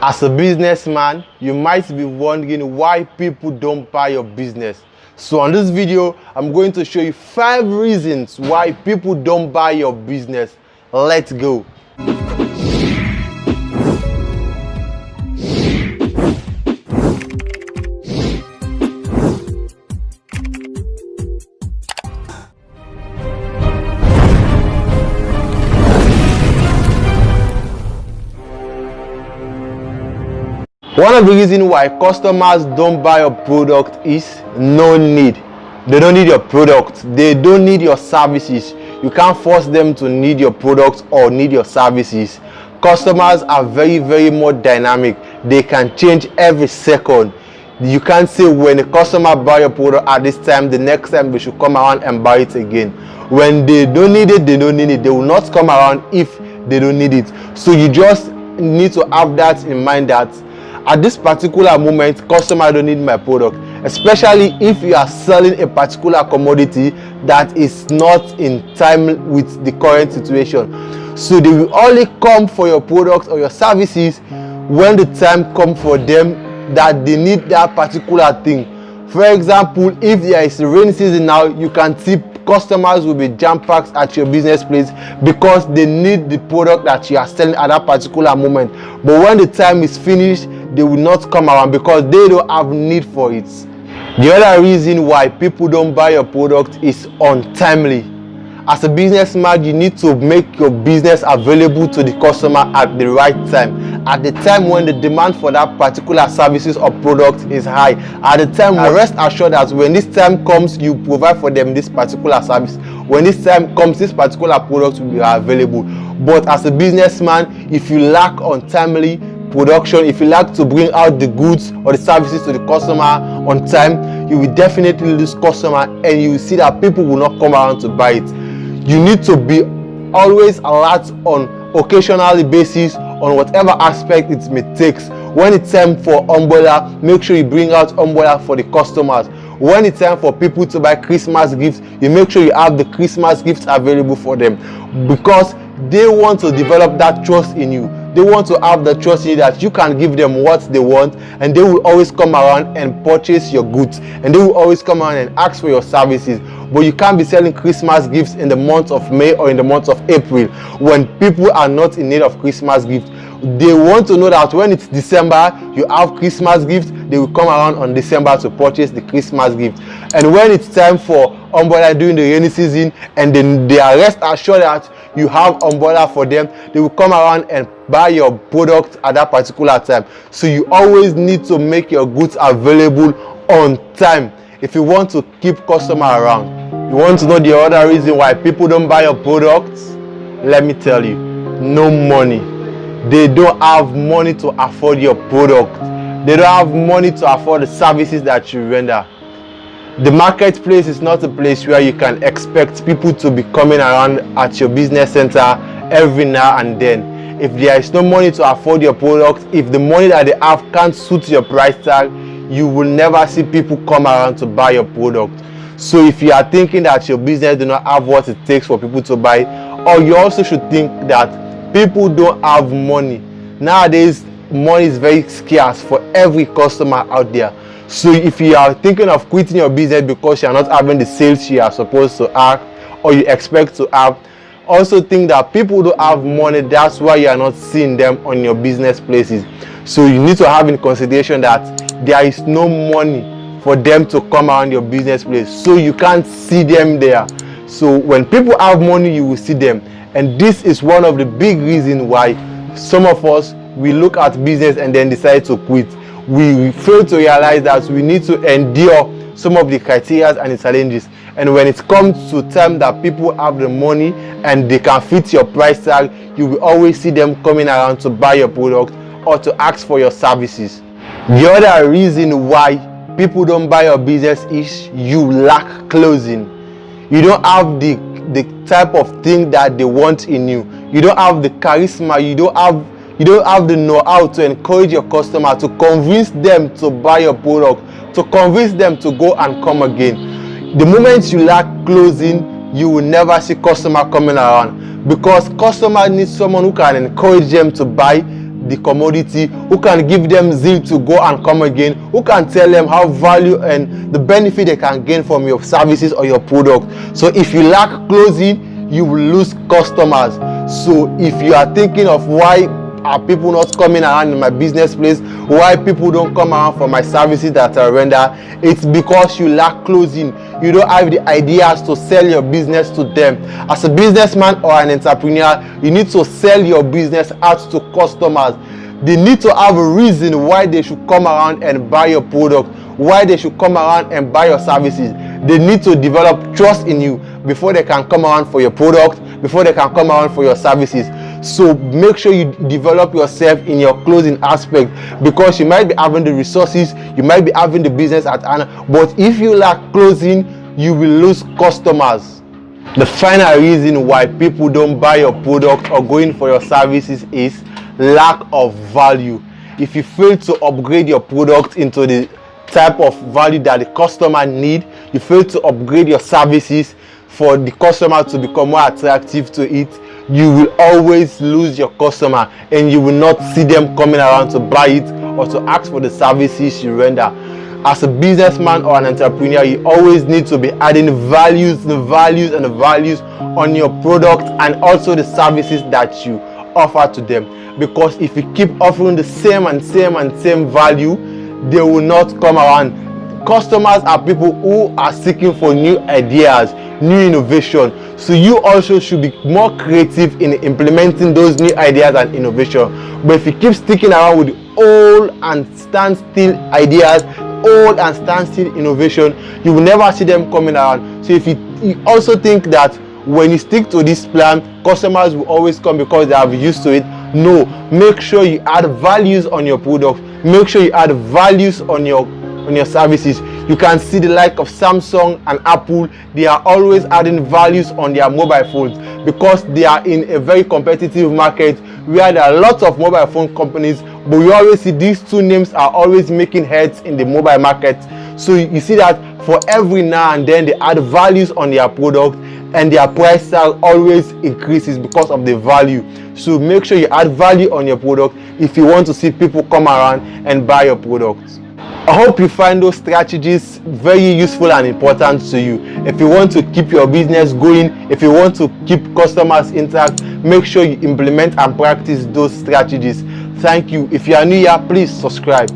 As a businessman, you might be wondering why people don't buy your business. So on this video, I'm going to show you 5 reasons why people don't buy your business. Let's go. One of the reasons why customers don't buy your product is no need. They don't need your product. They don't need your services. You can't force them to need your product or need your services. Customers are very more dynamic. They can change every second. You can't say when a customer buy your product at this time, the next time they should come around and buy it again. When they don't need it, they don't need it. They will not come around if they don't need it. So you just need to have that in mind, that at this particular moment, customer don't need my product, especially if you are selling a particular commodity that is not in time with the current situation. So they will only come for your product or your services when the time comes for them that they need that particular thing. For example, if there is a rainy season now, you can see customers will be jam-packed at your business place because they need the product that you are selling at that particular moment. But when the time is finished, they will not come around because they don't have need for it. The other reason why people don't buy your product is untimely. As a businessman, you need to make your business available to the customer at the right time, at the time when the demand for that particular services or product is high, at the time when rest assured that when this time comes, you provide for them this particular service. When this time comes, this particular product will be available. But as a businessman, if you lack untimely production, if you like to bring out the goods or the services to the customer on time, you will definitely lose customer, and you will see that people will not come around to buy it. You need to be always alert on occasional basis on whatever aspect it may take. When it's time for umbrella, make sure you bring out umbrella for the customers. When it's time for people to buy Christmas gifts, you make sure you have the Christmas gifts available for them, because they want to develop that trust in you. They want to have the trust in you that you can give them what they want, and they will always come around and purchase your goods, and they will always come around and ask for your services. But you can't be selling Christmas gifts in the month of May or in the month of April when people are not in need of Christmas gifts. They want to know that when it's December, you have Christmas gifts, they will come around on December to purchase the Christmas gift. And when it's time for umbrella during the rainy season, and then they are rest assured that you have umbrella for them, they will come around and buy your product at that particular time. So you always need to make your goods available on time if you want to keep customer around. You want to know the other reason why people don't buy your products? Let me tell you, no money. They don't have money to afford your product. They don't have money to afford the services that you render. The marketplace is not a place where you can expect people to be coming around at your business center every now and then. If there is no money to afford your product, if the money that they have can't suit your price tag, you will never see people come around to buy your product. So if you are thinking that your business do not have what it takes for people to buy, or you also should think that people don't have money. Nowadays, money is very scarce for every customer out there. So if you are thinking of quitting your business because you are not having the sales you are supposed to have or you expect to have, also think that people don't have money, that's why you are not seeing them on your business places. So you need to have in consideration that there is no money for them to come around your business place, so you can't see them there. So when people have money, you will see them. And this is one of the big reasons why some of us, we look at business and then decide to quit. We fail to realize that we need to endure some of the criteria and the challenges. And when it comes to time that people have the money and they can fit your price tag, you will always see them coming around to buy your product or to ask for your services. The other reason why people don't buy your business is you lack closing. You don't have the type of thing that they want in you. You don't have the charisma. You don't have the know-how to encourage your customer, to convince them to buy your product, to convince them to go and come again. The moment you lack closing, you will never see customer coming around, because customer needs someone who can encourage them to buy. the commodity, who can give them zeal to go and come again, who can tell them how value and the benefit they can gain from your services or your product. So if you lack closing, you will lose customers. So if you are thinking of why are people not coming around in my business place, why people don't come around for my services that I render, it's because you lack closing. You don't have the ideas to sell your business to them. As a businessman or an entrepreneur, you need to sell your business out to customers. They need to have a reason why they should come around and buy your product, why they should come around and buy your services. They need to develop trust in you before they can come around for your product, before they can come around for your services. So make sure you develop yourself in your closing aspect, because you might be having the resources, you might be having the business at hand, but if you lack closing, you will lose customers. The final reason why people don't buy your product or go in for your services is lack of value. If you fail to upgrade your product into the type of value that the customer need, you fail to upgrade your services for the customer to become more attractive to it, you will always lose your customer and you will not see them coming around to buy it or to ask for the services you render. As a businessman or an entrepreneur, you always need to be adding values on your product and also the services that you offer to them. Because if you keep offering the same value, they will not come around. Customers are people who are seeking for new ideas, new innovation. So you also should be more creative in implementing those new ideas and innovation. But if you keep sticking around with old and standstill ideas, old and standstill innovation, you will never see them coming around. So if you also think that when you stick to this plan, customers will always come because they have used to it, no. Make sure you add values on your product. Make sure you add values on your services. You can see the like of Samsung and Apple, they are always adding values on their mobile phones because they are in a very competitive market where there are lots of mobile phone companies, but you always see these two names are always making heads in the mobile market. So you see that for every now and then they add values on their product and their price tag always increases because of the value. So make sure you add value on your product if you want to see people come around and buy your products. I hope you find those strategies very useful and important to you. If you want to keep your business going, if you want to keep customers intact, make sure you implement and practice those strategies. Thank you. If you are new here, please subscribe.